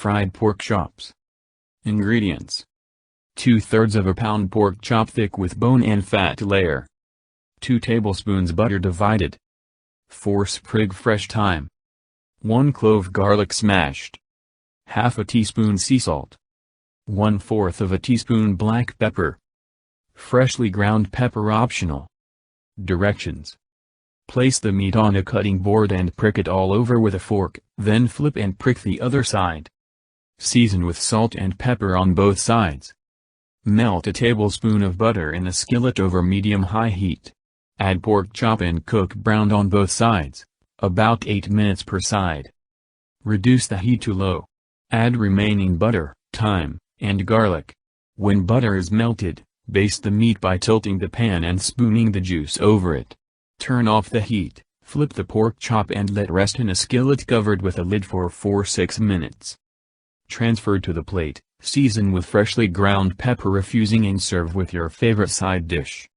fried pork chops. Ingredients: 2/3 of a pound pork chop thick with bone and fat layer. 2 tablespoons butter divided. 4 sprig fresh thyme. 1 clove garlic smashed. Half a teaspoon sea salt. 1/4 of a teaspoon black pepper. Freshly ground pepper optional. Directions: place the meat on a cutting board and prick it all over with a fork, then flip and prick the other side. Season with salt and pepper on both sides. Melt a tablespoon of butter in a skillet over medium-high heat. Add pork chop and cook browned on both sides, about 8 minutes per side. Reduce the heat to low. Add remaining butter, thyme, and garlic. When butter is melted, baste the meat by tilting the pan and spooning the juice over it. Turn off the heat, flip the pork chop and let rest in a skillet covered with a lid for 4-6 minutes. Transfer to the plate, season with freshly ground pepper infusing and serve with your favorite side dish.